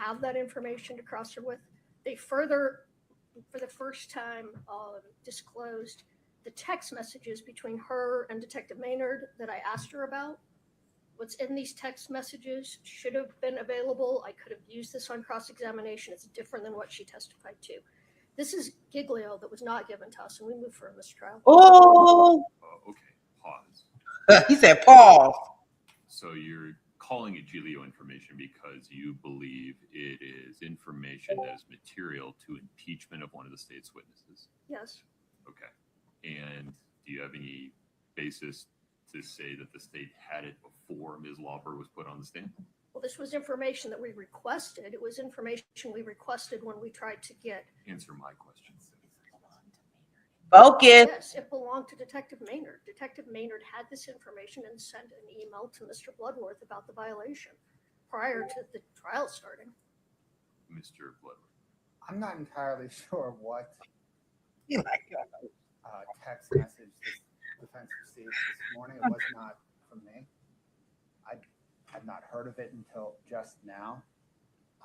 have that information to cross her with. They further, for the first time, disclosed the text messages between her and Detective Maynard that I asked her about. What's in these text messages should have been available. I could have used this on cross-examination. It's different than what she testified to. This is Giglio that was not given to us, and we moved for a mistrial. Oh, Okay, pause. he said pause. So you're calling it Giglio information because you believe it is information that is material to impeachment of one of the state's witnesses? Yes. Okay. And do you have any basis to say that the state had it before Ms. Lauper was put on the stand? Well, this was information that we requested. It was information we requested when we tried to get. Answer my questions. Focus. Yes, it belonged to Detective Maynard. Detective Maynard had this information and sent an email to Mr. Bloodworth about the violation prior to the trial starting. Mr. Bloodworth. I'm not entirely sure what You like text message this defense received this morning. It was not from me. I had not heard of it until just now.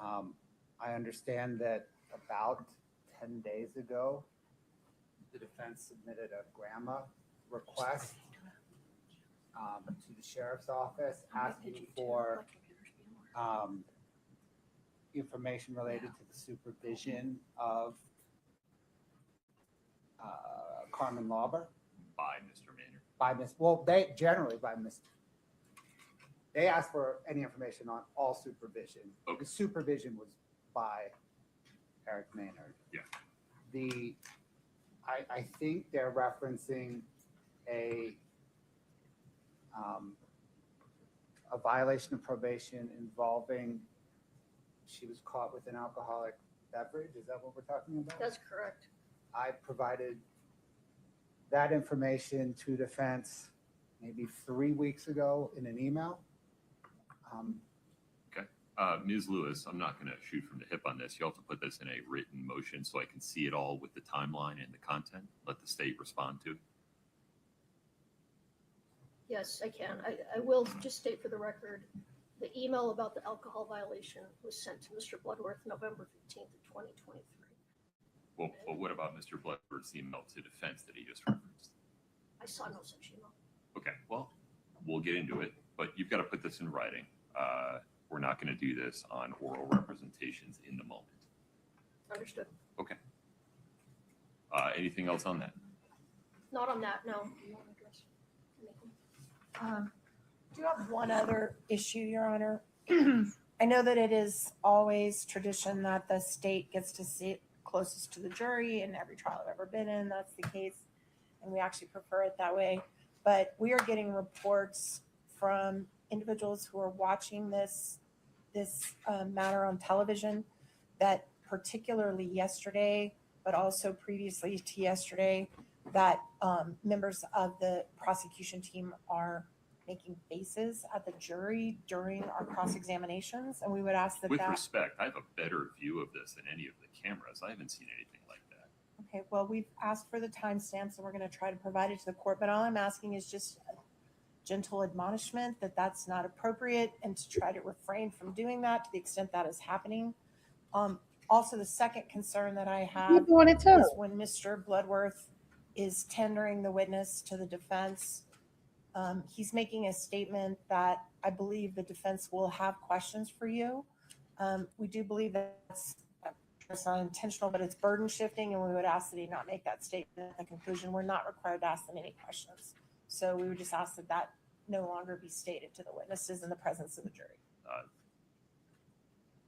I understand that about 10 days ago, the defense submitted a grandma request to the sheriff's office asking for information related to the supervision of Carmen Lauber. By Mr. Maynard. By Miss, well, they generally by Miss. They asked for any information on all supervision. Okay. The supervision was by Eric Maynard. Yeah. I think they're referencing a violation of probation involving, she was caught with an alcoholic beverage. Is that what we're talking about? That's correct. I provided that information to defense maybe 3 weeks ago in an email. Okay. Ms. Lewis, I'm not going to shoot from the hip on this. You'll have to put this in a written motion so I can see it all with the timeline and the content. Let the state respond to it. Yes, I can. I will just state for the record, the email about the alcohol violation was sent to Mr. Bloodworth November 15th of 2023. Well, but what about Mr. Bloodworth's email to defense that he just referenced? I saw no such email. Okay, well, we'll get into it, but you've got to put this in writing. We're not going to do this on oral representations in the moment. Understood. Okay. Anything else on that? Not on that, no. Do you have one other issue, Your Honor? I know that it is always tradition that the state gets to sit closest to the jury in every trial I've ever been in. That's the case, and we actually prefer it that way. But we are getting reports from individuals who are watching this matter on television that particularly yesterday, but also previously to yesterday, that members of the prosecution team are making faces at the jury during our cross-examinations, and we would ask that With respect, I have a better view of this than any of the cameras. I haven't seen anything like that. Okay, well, we've asked for the timestamps, and we're going to try to provide it to the court, but all I'm asking is just a gentle admonishment that that's not appropriate and to try to refrain from doing that to the extent that is happening. Also, the second concern that I have You doing it too. is when Mr. Bloodworth is tendering the witness to the defense, he's making a statement that I believe the defense will have questions for you. We do believe that's not intentional, but it's burden shifting, and we would ask that he not make that statement at the conclusion. We're not required to ask them any questions. So we would just ask that that no longer be stated to the witnesses in the presence of the jury.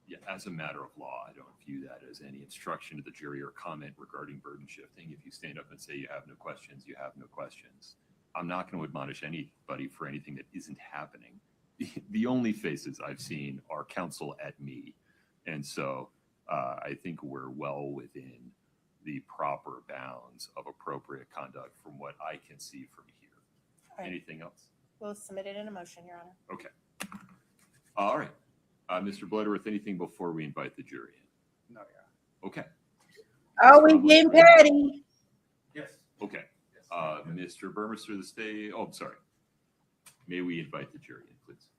Yeah, as a matter of law, I don't view that as any instruction to the jury or comment regarding burden shifting. If you stand up and say you have no questions, you have no questions. I'm not going to admonish anybody for anything that isn't happening. The only faces I've seen are counsel at me. And so I think we're well within the proper bounds of appropriate conduct from what I can see from here. All right. Anything else? We'll submit it in a motion, Your Honor. Okay. All right. Mr. Bloodworth, anything before we invite the jury in? No, yeah. Okay. Oh, we getting petty. Yes. Okay. Mr. Burmester, the state. Oh, I'm sorry. May we invite the jury in, please?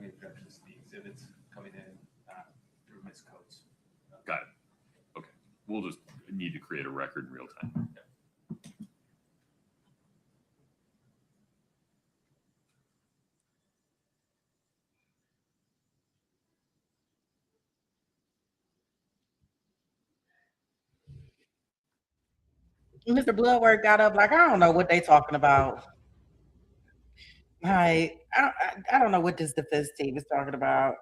any objections to the exhibits coming in through Ms. Coates. Got it. Okay. We'll just need to create a record in real time. Mr. Bloodworth got up like, I don't know what they talking about. Like, I don't know what this defense team is talking about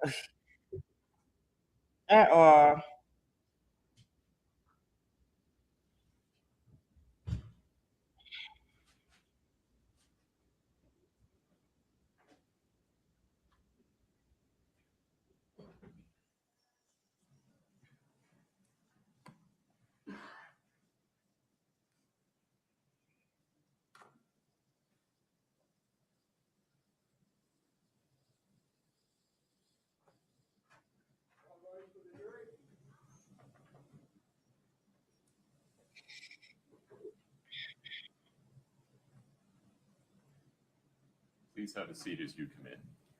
at all. Please have a seat as you come in.